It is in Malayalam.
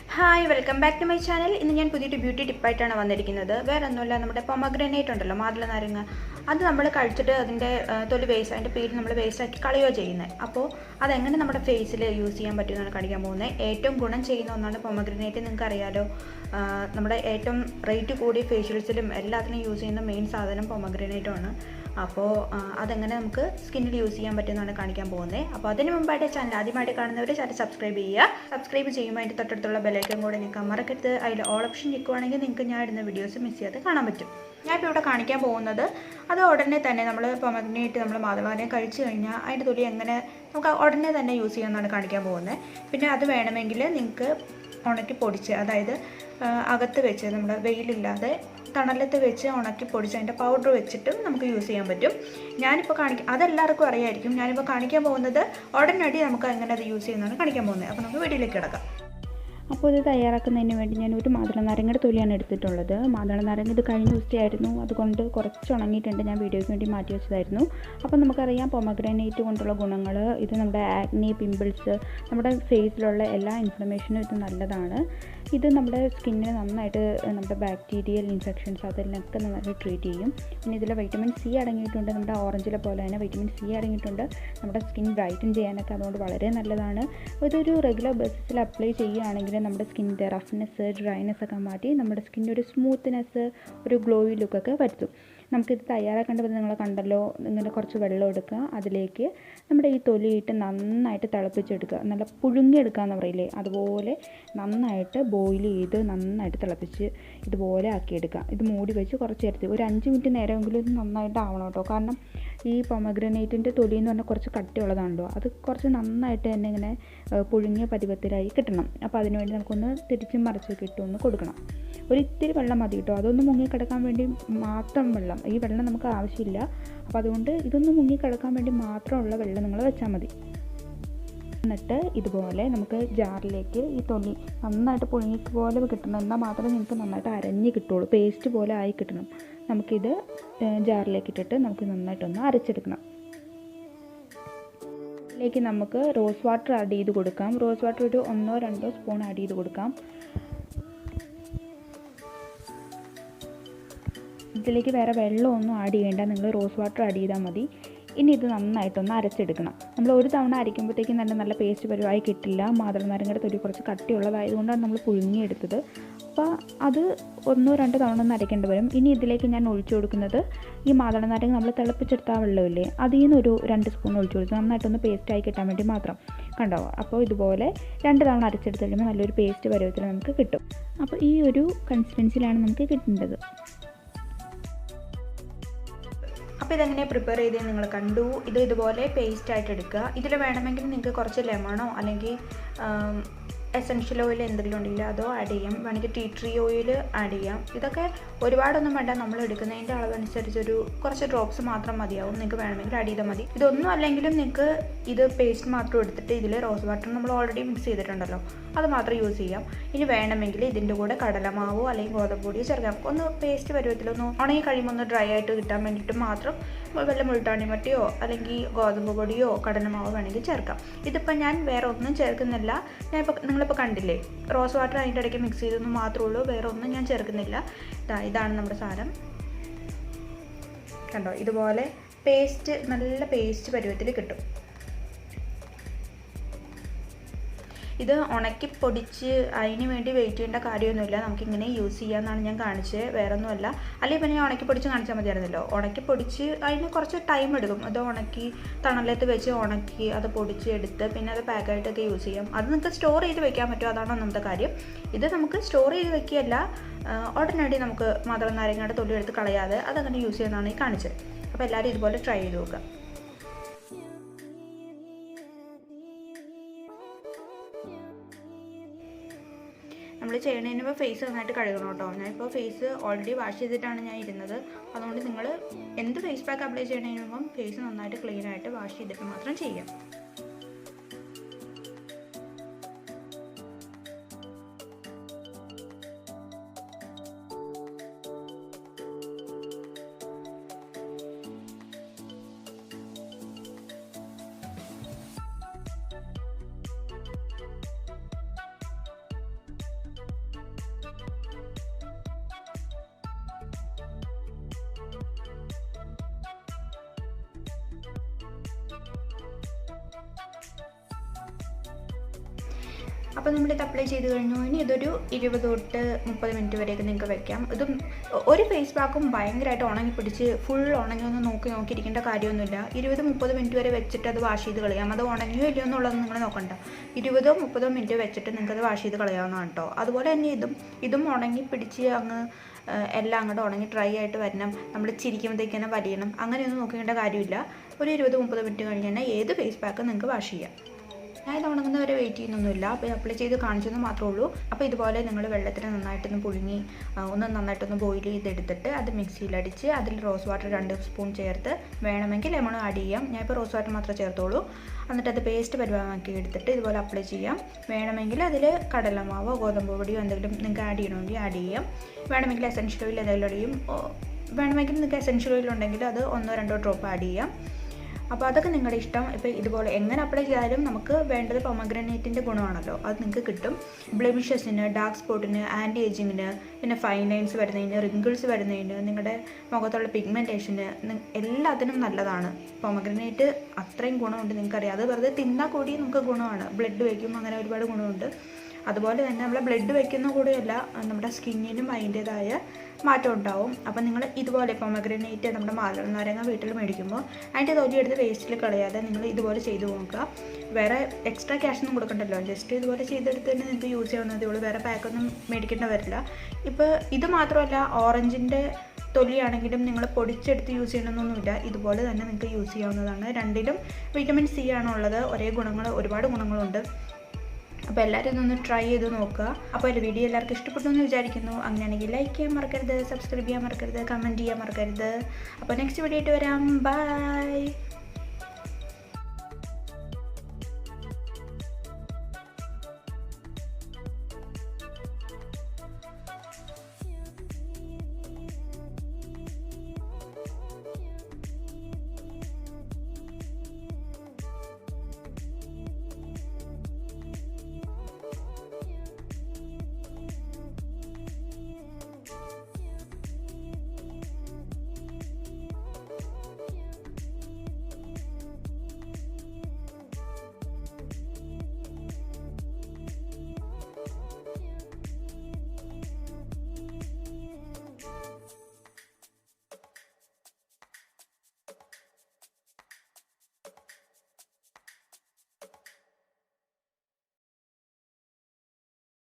Hi, welcome back to my channel. In the beauty tip where pomegranate uണ്ടല്ലോ മാതള നാരങ്ങ അത് നമ്മൾ കഴിച്ചിട്ട് അതിന്റെ തൊലി വേസ്റ്റ് അതിന്റെ പേര് നമ്മൾ വേസ്റ്റ് ആക്കി കളയോ ചെയ്യുന്നത്. അപ്പോൾ അത് എങ്ങനെ നമ്മുടെ ഫേസിൽ യൂസ് ചെയ്യാൻ പറ്റുമെന്നാണ് കാണിക്കാൻ പോകുന്നത്. ഏറ്റവും ഗുണം ചെയ്യുന്ന ഒന്നാണ് pomegranate. നിങ്ങൾക്ക് അറിയാലോ നമ്മുടെ ഏറ്റവും റേറ്റ് കൂടിയ ഫേഷ്യൽസിലും എല്ലാത്തിനും യൂസ് ചെയ്യുന്ന മെയിൻ സാധനം pomegranate ആണ്. അപ്പോൾ അതെങ്ങനെ നമുക്ക് സ്കിന്നിൽ യൂസ് ചെയ്യാൻ പറ്റുമെന്നാണ് കാണിക്കാൻ പോകുന്നത്. അപ്പോൾ അതിന് മുമ്പായിട്ട് ചാനൽ ആദ്യമായിട്ട് കാണുന്നവർ ചാനൽ സബ്സ്ക്രൈബ് ചെയ്യുക. സബ്സ്ക്രൈബ് ചെയ്യുമ്പോൾ അതിൻ്റെ തൊട്ടടുത്തുള്ള ബെലൈക്കൺ കൂടെ നിങ്ങൾക്ക് മറക്കരുത്. അതിൽ ഓൾ ഓപ്ഷൻ നിൽക്കുവാണെങ്കിൽ നിങ്ങൾക്ക് ഞാൻ ഇടുന്ന വീഡിയോസ് മിസ് ചെയ്യാതെ കാണാൻ പറ്റും. ഞാനിപ്പോൾ ഇവിടെ കാണിക്കാൻ പോകുന്നത് അത് ഉടനെ തന്നെ നമ്മൾ pomegranate നമ്മൾ മാതളനാരങ്ങ കഴിച്ചു കഴിഞ്ഞാൽ അതിൻ്റെ തൊലി എങ്ങനെ നമുക്ക് ഉടനെ തന്നെ യൂസ് ചെയ്യാമെന്നാണ് കാണിക്കാൻ പോകുന്നത്. പിന്നെ അത് വേണമെങ്കിൽ നിങ്ങൾക്ക് ഉണക്കി പൊടിച്ച്, അതായത് അകത്ത് വെച്ച് നമ്മുടെ വെയിലില്ലാതെ തണലത്ത് വെച്ച് ഉണക്കി പൊടിച്ച് അതിൻ്റെ പൗഡർ വെച്ചിട്ടും നമുക്ക് യൂസ് ചെയ്യാൻ പറ്റും. ഞാനിപ്പോൾ അതെല്ലാവർക്കും അറിയായിരിക്കും. ഞാനിപ്പോൾ കാണിക്കാൻ പോകുന്നത് ഉടനടി നമുക്ക് എങ്ങനെ അത് യൂസ് ചെയ്യുന്നതാണ് കാണിക്കാൻ പോകുന്നത്. അപ്പോൾ നമുക്ക് വീഡിയോയിലേക്ക് കിടക്കാം. അപ്പോൾ ഇത് തയ്യാറാക്കുന്നതിന് വേണ്ടി ഞാൻ ഒരു മാതള നാരങ്ങയുടെ തൊലിയാണ് എടുത്തിട്ടുള്ളത്. മാതള നാരങ്ങ ഇത് കഴിഞ്ഞ ദിവസമായിരുന്നു, അതുകൊണ്ട് കുറച്ച് ഉണങ്ങിയിട്ടുണ്ട്. ഞാൻ വീഡിയോയ്ക്ക് വേണ്ടി മാറ്റി വെച്ചതായിരുന്നു. അപ്പോൾ നമുക്കറിയാം pomegranate കൊണ്ടുള്ള ഗുണങ്ങൾ. ഇത് നമ്മുടെ ആക്നി, പിമ്പിൾസ്, നമ്മുടെ ഫേസിലുള്ള എല്ലാ ഇൻഫ്ലമേഷനും ഇത് നല്ലതാണ്. ഇത് നമ്മുടെ സ്കിന്നിന് നന്നായിട്ട് നമ്മുടെ ബാക്ടീരിയൽ ഇൻഫെക്ഷൻസ് അതെല്ലാം നന്നായിട്ട് ട്രീറ്റ് ചെയ്യും. പിന്നെ ഇതിൽ വൈറ്റമിൻ സി അടങ്ങിയിട്ടുണ്ട്. നമ്മുടെ ഓറഞ്ചിലെ പോലെ തന്നെ വൈറ്റമിൻ സി അടങ്ങിയിട്ടുണ്ട്. നമ്മുടെ സ്കിൻ ബ്രൈറ്റൻ ചെയ്യാനൊക്കെ അതുകൊണ്ട് വളരെ നല്ലതാണ്. ഇതൊരു റെഗുലർ ബേസിസിൽ അപ്ലൈ ചെയ്യുകയാണെങ്കിൽ നമ്മുടെ സ്കിന്നിൻ്റെ റഫ്നെസ്, ഡ്രൈനെസ് ഒക്കെ മാറ്റി നമ്മുടെ സ്കിന്നിൻ്റെ ഒരു സ്മൂത്ത്നെസ്, ഒരു ഗ്ലോയി ലുക്കൊക്കെ വരുത്തും. നമുക്കിത് തയ്യാറാക്കേണ്ടത് നിങ്ങൾ കണ്ടല്ലോ. ഇങ്ങനെ കുറച്ച് വെള്ളം എടുക്കുക, അതിലേക്ക് നമ്മുടെ ഈ തൊലിയിട്ട് നന്നായിട്ട് തിളപ്പിച്ചെടുക്കുക. നല്ല പുഴുങ്ങിയെടുക്കുക എന്ന് പറയില്ലേ, അതുപോലെ നന്നായിട്ട് ബോയിൽ ചെയ്ത് നന്നായിട്ട് തിളപ്പിച്ച് ഇതുപോലെ ആക്കിയെടുക്കുക. ഇത് മൂടി വെച്ച് കുറച്ച് നേരത്തെ ഒരു 5 മിനിറ്റ് നേരമെങ്കിലും ഇത് നന്നായിട്ട് ആവണം കേട്ടോ. കാരണം ഈ pomegranate തൊലി എന്ന് പറഞ്ഞാൽ കുറച്ച് കട്ടിയുള്ളതാണല്ലോ, അത് കുറച്ച് നന്നായിട്ട് തന്നെ ഇങ്ങനെ പുഴുങ്ങിയ പരുവത്തിലായി കിട്ടണം. അപ്പോൾ അതിനുവേണ്ടി നമുക്കൊന്ന് തിരിച്ചും മറിച്ചൊക്കെ ഇട്ടൊന്ന് കൊടുക്കണം. ഒരിത്തിരി വെള്ളം മതി കേട്ടോ, അതൊന്ന് മുങ്ങിക്കിടക്കാൻ വേണ്ടി മാത്രം വെള്ളം. ഈ വെള്ളം നമുക്ക് ആവശ്യമില്ല. അപ്പോൾ അതുകൊണ്ട് ഇതൊന്ന് മുങ്ങിക്കിടക്കാൻ വേണ്ടി മാത്രമുള്ള വെള്ളം നിങ്ങൾ വെച്ചാൽ മതി. എന്നിട്ട് ഇതുപോലെ നമുക്ക് ജാറിലേക്ക് ഈ തൊലി നന്നായിട്ട് പുഴുങ്ങിക്ക് പോലെ കിട്ടണം. എന്നാൽ മാത്രമേ നിങ്ങൾക്ക് നന്നായിട്ട് അരഞ്ഞ് കിട്ടുള്ളൂ, പേസ്റ്റ് പോലെ ആയി കിട്ടണം. നമുക്കിത് ജാറിലേക്ക് ഇട്ടിട്ട് നമുക്ക് നന്നായിട്ടൊന്ന് അരച്ചെടുക്കണം. ഇതിലേക്ക് നമുക്ക് റോസ് വാട്ടർ ആഡ് ചെയ്ത് കൊടുക്കാം. റോസ് വാട്ടർ ഒരു 1-2 സ്പൂൺ ആഡ് ചെയ്ത് കൊടുക്കാം. ഇതിലേക്ക് വേറെ വെള്ളമൊന്നും ആഡ് ചെയ്യേണ്ട, നിങ്ങൾ റോസ് വാട്ടർ ആഡ് ചെയ്താൽ മതി. ഇനി ഇത് നന്നായിട്ടൊന്ന് അരച്ചെടുക്കണം. നമ്മൾ ഒരു തവണ അരയ്ക്കുമ്പോഴത്തേക്കും നല്ല പേസ്റ്റ് പരുവായി കിട്ടില്ല. മാതള നാരങ്ങയുടെ തൊലി കുറച്ച് കട്ടിയുള്ളതായതുകൊണ്ടാണ് നമ്മൾ പുഴുങ്ങിയെടുത്തത്. അപ്പോൾ അത് 1-2 തവണ ഒന്ന് അരയ്ക്കേണ്ടി വരും. ഇനി ഇതിലേക്ക് ഞാൻ ഒഴിച്ചു കൊടുക്കുന്നത് ഈ മാതള നാരങ്ങ നമ്മൾ തിളപ്പിച്ചെടുത്ത വെള്ളമില്ലേ, അതിൽ നിന്ന് ഒരു 2 സ്പൂൺ ഒഴിച്ചു കൊടുക്കുക, നന്നായിട്ടൊന്ന് പേസ്റ്റായി കിട്ടാൻ വേണ്ടി മാത്രം. കണ്ടോ? അപ്പോൾ ഇതുപോലെ 2 തവണ അരച്ചെടുത്ത് കഴിയുമ്പോൾ നല്ലൊരു പേസ്റ്റ് പരുവത്തിൽ നമുക്ക് കിട്ടും. അപ്പോൾ ഈ ഒരു കൺസിസ്റ്റൻസിലാണ് നമുക്ക് കിട്ടേണ്ടത്. അപ്പോൾ ഇതെങ്ങനെയാണ് പ്രിപ്പയർ ചെയ്തത് നിങ്ങൾ കണ്ടു. ഇതുപോലെ പേസ്റ്റ് ആയിട്ട് എടുക്കുക. ഇതിൽ വേണമെങ്കിൽ നിങ്ങൾക്ക് കുറച്ച് ലെമണോ അല്ലെങ്കിൽ എസൻഷ്യൽ ഓയിൽ എന്തെങ്കിലും ഉണ്ടെങ്കിൽ അതോ ആഡ് ചെയ്യാം. വേണമെങ്കിൽ ടീ ട്രീ ഓയിൽ ആഡ് ചെയ്യാം. ഇതൊക്കെ ഒരുപാടൊന്നും വേണ്ട, നമ്മൾ എടുക്കുന്നതിൻ്റെ അളവനുസരിച്ചൊരു കുറച്ച് ഡ്രോപ്സ് മാത്രം മതിയാവും. നിങ്ങൾക്ക് വേണമെങ്കിൽ ആഡ് ചെയ്താൽ മതി. ഇതൊന്നും അല്ലെങ്കിലും നിങ്ങൾക്ക് ഇത് പേസ്റ്റ് മാത്രം എടുത്തിട്ട് ഇതിൽ റോസ് വാട്ടർ നമ്മൾ ഓൾറെഡി മിക്സ് ചെയ്തിട്ടുണ്ടല്ലോ, അത് മാത്രം യൂസ് ചെയ്യാം. ഇനി വേണമെങ്കിൽ ഇതിൻ്റെ കൂടെ കടലമാവോ അല്ലെങ്കിൽ ഗോതമ്പ് പൊടിയോ ചേർക്കാം. ഒന്ന് പേസ്റ്റ് പരുവത്തിലൊന്ന് ഉണങ്ങി കഴിയുമ്പോൾ ഒന്ന് ഡ്രൈ ആയിട്ട് കിട്ടാൻ വേണ്ടിയിട്ട് മാത്രം വല്ല മുൾട്ടാണി മട്ടിയോ അല്ലെങ്കിൽ ഗോതമ്പ് പൊടിയോ കടലമാവോ വേണമെങ്കിൽ ചേർക്കാം. ഇതിപ്പോൾ ഞാൻ വേറെ ഒന്നും ചേർക്കുന്നില്ല. ഞാനിപ്പോൾ നിങ്ങളിപ്പോൾ കണ്ടില്ലേ, റോസ് വാട്ടർ അതിൻ്റെ ഇടയ്ക്ക് മിക്സ് ചെയ്തെന്ന് മാത്രമേ ഉള്ളൂ, വേറെ ഒന്നും ഞാൻ ചേർക്കുന്നില്ല. ഇതാണ് നമ്മുടെ സാധനം. കണ്ടോ? ഇതുപോലെ പേസ്റ്റ്, നല്ല പേസ്റ്റ് പരുവത്തിൽ കിട്ടും. ഇത് ഉണക്കി പൊടിച്ച് അതിന് വേണ്ടി വെയിറ്റ് ചെയ്യേണ്ട കാര്യമൊന്നുമില്ല. നമുക്കിങ്ങനെ യൂസ് ചെയ്യാമെന്നാണ് ഞാൻ കാണിച്ചത്, വേറെ ഒന്നുമല്ല. അല്ലെങ്കിൽ പിന്നെ ഞാൻ ഉണക്കി പൊടിച്ച് കാണിച്ചാൽ മതിയായിരുന്നല്ലോ. ഉണക്കി പൊടിച്ച് അതിന് കുറച്ച് ടൈം എടുക്കും. അത് ഉണക്കി തണലത്ത് വെച്ച് ഉണക്കി അത് പൊടിച്ച് എടുത്ത് പിന്നെ അത് പാക്കായിട്ടൊക്കെ യൂസ് ചെയ്യാം. അത് നിങ്ങൾക്ക് സ്റ്റോർ ചെയ്ത് വെക്കാൻ പറ്റും, അതാണ് ഒന്നാമത്തെ കാര്യം. ഇത് നമുക്ക് സ്റ്റോർ ചെയ്ത് വെക്കുകയല്ല, ഉടനടി നമുക്ക് മാതള നാരങ്ങയുടെ തൊലി എടുത്ത് കളയാതെ അതങ്ങനെ യൂസ് ചെയ്യുന്നതാണ് ഈ കാണിച്ചത്. അപ്പോൾ എല്ലാവരും ഇതുപോലെ ട്രൈ ചെയ്ത് നോക്കുക. നമ്മൾ ചെയ്യണതിന് മുമ്പ് ഫേസ് നന്നായിട്ട് കഴുകണം കേട്ടോ. ഞാനിപ്പോൾ ഫേസ് ഓൾറെഡി വാഷ് ചെയ്തിട്ടാണ് ഞാൻ ഇരുന്നത്. അതുകൊണ്ട് നിങ്ങൾ എന്ത് ഫേസ് പാക്ക് അപ്ലൈ ചെയ്യണതിന് മുമ്പ് ഫേസ് നന്നായിട്ട് ക്ലീൻ ആയിട്ട് വാഷ് ചെയ്തിട്ട് മാത്രം ചെയ്യാം. അപ്പോൾ നമ്മളിത് അപ്ലൈ ചെയ്ത് കഴിഞ്ഞു. ഇനി ഇതൊരു 20 തൊട്ട് 30 മിനിറ്റ് വരെയൊക്കെ നിങ്ങൾക്ക് വെക്കാം. ഇതും ഒരു ഫേസ് പാക്കും ഭയങ്കരമായിട്ട് ഉണങ്ങി പിടിച്ച് ഫുൾ ഉണങ്ങിയൊന്നും നോക്കിയിരിക്കേണ്ട കാര്യമൊന്നുമില്ല. 20-30 മിനിറ്റ് വരെ വെച്ചിട്ട് അത് വാഷ് ചെയ്ത് കളയാം. അത് ഉണങ്ങിയോ ഇല്ലയോ എന്നുള്ളത് നിങ്ങൾ നോക്കണ്ട. 20-30 മിനിറ്റ് വെച്ചിട്ട് നിങ്ങൾക്കത് വാഷ് ചെയ്ത് കളയാവുന്നതാണ് കേട്ടോ. അതുപോലെ തന്നെ ഇതും ഉണങ്ങി പിടിച്ച് അങ്ങ് എല്ലാം അങ്ങോട്ട് ഉണങ്ങി ഡ്രൈ ആയിട്ട് വരണം. നമ്മൾ ചിരിക്കുമ്പോഴത്തേക്ക് തന്നെ വലിയണം, അങ്ങനെയൊന്നും നോക്കേണ്ട കാര്യമില്ല. ഒരു 20-30 മിനിറ്റ് കഴിഞ്ഞ് തന്നെ ഏത് ഫേസ് പാക്ക് നിങ്ങൾക്ക് വാഷ് ചെയ്യാം. ഞാൻ ഇത് ഉണങ്ങുന്നവരെ വെയിറ്റ് ചെയ്യുന്നൊന്നുമില്ല. അപ്പോൾ അപ്ലൈ ചെയ്ത് കാണിച്ചെന്ന് മാത്രമേ ഉള്ളൂ. അപ്പോൾ ഇതുപോലെ നിങ്ങൾ വെള്ളത്തിൽ നന്നായിട്ടൊന്ന് പുഴുങ്ങി നന്നായിട്ടൊന്ന് ബോയിൽ ചെയ്തെടുത്തിട്ട് അത് മിക്സിയിലടിച്ച് അതിൽ റോസ് വാട്ടർ 2 സ്പൂൺ ചേർത്ത് വേണമെങ്കിൽ ലെമൺ ആഡ് ചെയ്യാം. ഞാനിപ്പോൾ റോസ് വാട്ടർ മാത്രമേ ചേർത്തോളൂ. എന്നിട്ട് അത് പേസ്റ്റ് പരുവമാക്കി എടുത്തിട്ട് ഇതുപോലെ അപ്ലൈ ചെയ്യാം. വേണമെങ്കിൽ അതിൽ കടലമാവോ ഗോതമ്പ് പൊടിയോ എന്തെങ്കിലും നിങ്ങൾക്ക് ആഡ് ചെയ്യണമെങ്കിൽ ആഡ് ചെയ്യാം. വേണമെങ്കിൽ എസൻഷ്യൽ ഓയിൽ എന്തെങ്കിലും അടിയും. വേണമെങ്കിൽ നിങ്ങൾക്ക് എസൻഷ്യൽ ഓയിൽ ഉണ്ടെങ്കിൽ അത് 1-2 ഡ്രോപ്പ് ആഡ് ചെയ്യാം. അപ്പോൾ അതൊക്കെ നിങ്ങളുടെ ഇഷ്ടം. ഇപ്പോൾ ഇതുപോലെ എങ്ങനെ അപ്ലൈ ചെയ്താലും നമുക്ക് വേണ്ടത് പൊമഗ്രാനേറ്റിൻ്റെ ഗുണമാണല്ലോ, അത് നിങ്ങൾക്ക് കിട്ടും. ബ്ലെമിഷസിന്, ഡാർക്ക് സ്പോട്ടിന്, ആൻറ്റി ഏജിങ്ങിന്, പിന്നെ ഫൈൻ ലൈൻസ് വരുന്നതിന്, റിങ്കിൾസ് വരുന്നതിന്, നിങ്ങളുടെ മുഖത്തുള്ള പിഗ്മെൻറ്റേഷന് എല്ലാത്തിനും നല്ലതാണ് പൊമഗ്രാനേറ്റ്. അത്രയും ഗുണമുണ്ട് നിങ്ങൾക്കറിയാം. അത് വെറുതെ തിന്നാൽ കൂടി നമുക്ക് ഗുണമാണ്. ബ്ലഡ് വയ്ക്കും, അങ്ങനെ ഒരുപാട് ഗുണമുണ്ട്. അതുപോലെ തന്നെ നമ്മൾ ബ്ലഡ് വയ്ക്കുന്ന കൂടെയല്ല, നമ്മുടെ സ്കിന്നിനും അതിൻ്റേതായ മാറ്റം ഉണ്ടാവും. അപ്പം നിങ്ങൾ ഇതുപോലെ പൊമഗ്രാനേറ്റ് നമ്മുടെ മാതളനാരങ്ങ വീട്ടിൽ മേടിക്കുമ്പോൾ അതിൻ്റെ തൊലിയെടുത്ത് വേസ്റ്റിൽ കളയാതെ നിങ്ങൾ ഇതുപോലെ ചെയ്ത് നോക്കുക. വേറെ എക്സ്ട്രാ ക്യാഷൊന്നും കൊടുക്കണ്ടല്ലോ, ജസ്റ്റ് ഇതുപോലെ ചെയ്തെടുത്ത് തന്നെ നിങ്ങൾക്ക് യൂസ് ചെയ്യാവുന്നതേ ഉള്ളൂ. വേറെ പാക്കൊന്നും മേടിക്കേണ്ട വരില്ല. ഇപ്പോൾ ഇത് മാത്രമല്ല, ഓറഞ്ചിൻ്റെ തൊലിയാണെങ്കിലും നിങ്ങൾ പൊടിച്ചെടുത്ത് യൂസ് ചെയ്യണമെന്നൊന്നുമില്ല. ഇതുപോലെ തന്നെ നിങ്ങൾക്ക് യൂസ് ചെയ്യാവുന്നതാണ്. രണ്ടിലും വിറ്റമിൻ സി ആണുള്ളത്. ഒരുപാട് ഗുണങ്ങളുണ്ട്. അപ്പോൾ എല്ലാവരും ഇതൊന്ന് ട്രൈ ചെയ്ത് നോക്കുക. അപ്പോൾ ഒരു വീഡിയോ എല്ലാവർക്കും ഇഷ്ടപ്പെട്ടു എന്ന് വിചാരിക്കുന്നു. അങ്ങനെയാണെങ്കിൽ ലൈക്ക് ചെയ്യാൻ മറക്കരുത്, സബ്സ്ക്രൈബ് ചെയ്യാൻ മറക്കരുത്, കമൻറ്റ് ചെയ്യാൻ മറക്കരുത്. അപ്പോൾ നെക്സ്റ്റ് വീഡിയോ ആയിട്ട് വരാം. ബൈ.